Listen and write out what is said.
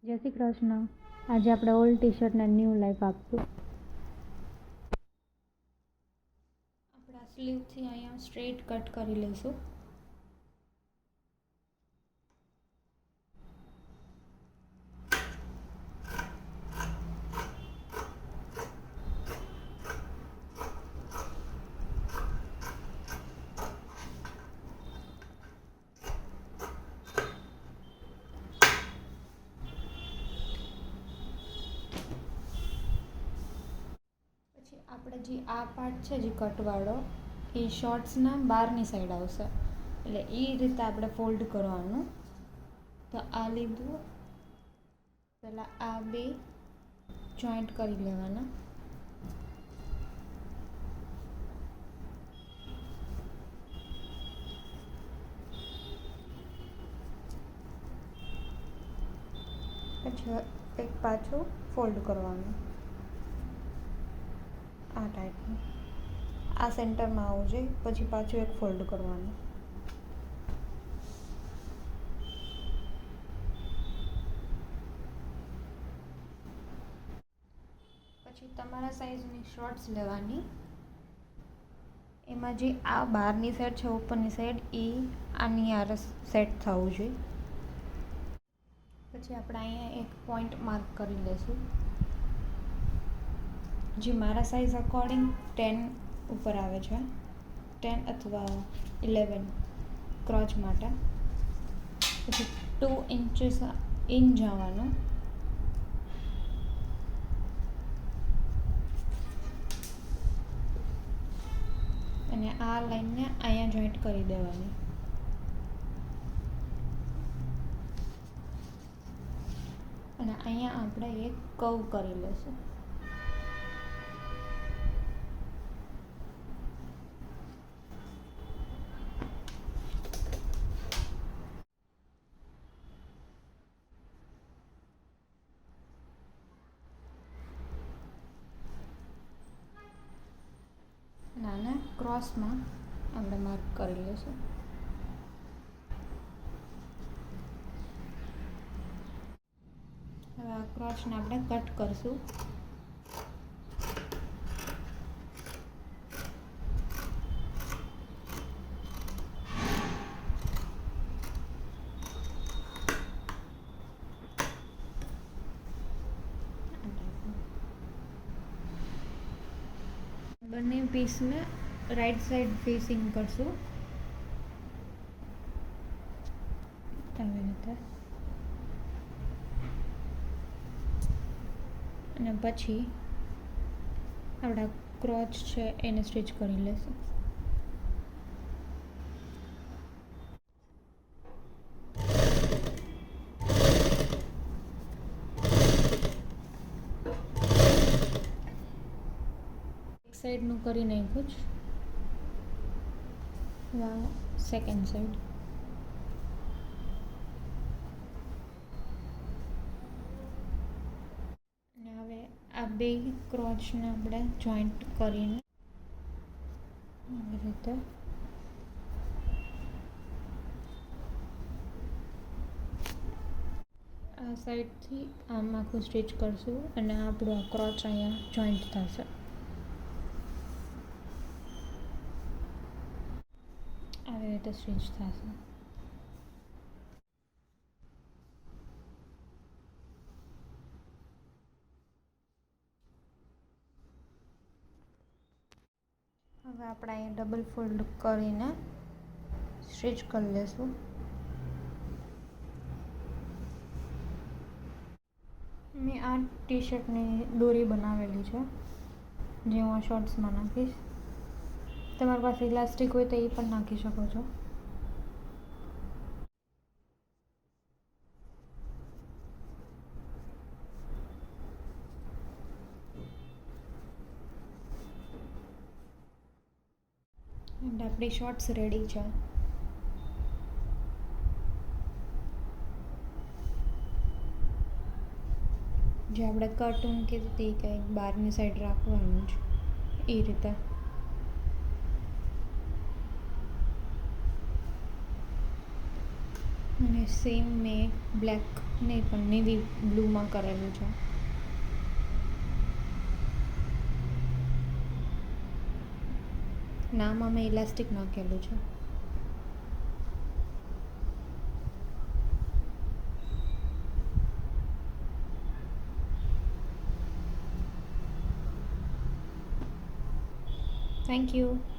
જય શ્રી કૃષ્ણ. આજે આપણે ઓલ્ડ ટી શર્ટને ન્યૂ લાઈફ આપશું. આપણા સ્લીવથી અહીંયા સ્ટ્રેટ કટ કરી લઈશું. આપણે જે આ પાર્ટ છે જે કટવાળો એ શોર્ટ્સના બહારની સાઈડ આવશે, એટલે એ રીતે આપણે ફોલ્ડ કરવાનું. તો આ લીધું, પહેલાં આ બે જોઈન્ટ કરી લેવાના. પછી એક પાછું ફોલ્ડ કરવાનું આ ટાઈપનું. આ સેન્ટરમાં આવવું જોઈએ, પછી પાછું એક ફોલ્ડ કરવાનું. પછી તમારા સાઈઝની શોર્ટ્સ લેવાની. એમાં જે આ બહારની સાઈડ છે, ઉપરની સાઈડ, એ આની આર સેટ થવું જોઈએ. પછી આપણે અહીંયા એક પોઈન્ટ માર્ક કરી લઈશું, જે મારા સાઈઝ અકોર્ડિંગ 10 ઉપર આવે છે, 10 અથવા 11 ક્રોચ માટે. પછી 2 ઇંચીસ ઇન જવાનું. અને આ લાઈનને અહીંયા જોઈન્ટ કરી દેવાની. અને અહીંયા આપણે એક કર્વ કરી લઈશું. આને ક્રોસમાં આપણે માર્ક કરી લઈશું. હવે આ ક્રોસને આપણે કટ કરશું. બંને પીસને રાઈટ સાઈડ ફેસિંગ કરશું આવી રીતે. અને પછી આપણા ક્રોચ છે એને સ્ટિચ કરી લેશું. સાઈડનું કરી નાખ્યું જ. Second side. અને હવે આ બે ક્રોચને આપણે જોઈન્ટ કરીને આવી રીતે આ સાઈડથી આમ આખું સ્ટિચ કરશું અને આપણું આ ક્રોચ અહીંયા જોઈન્ટ થશે. આવી રીતે સ્ટિચ થશે. હવે આપણે અહીંયા ડબલ ફોલ્ડ કરીને સ્ટિચ કરી લઈશું. મેં આ ટી શર્ટની દોરી બનાવેલી છે, જે હું શોર્ટ્સમાં નાખીશ. તમારી પાસે ઇલાસ્ટિક હોય તો એ પણ નાખી શકો છો. એન્ડ આપણી શોર્ટ્સ રેડી છે. જે આપણે કટ કીધી હતી કંઈક બહારની સાઈડ રાખવાનું જ, એ રીતે. અને સેમ મેં બ્લેક નહીં પણ નેવી બ્લુમાં કરેલું છે. નામાં મેં ઇલાસ્ટિક નાખેલું છે. Thank you.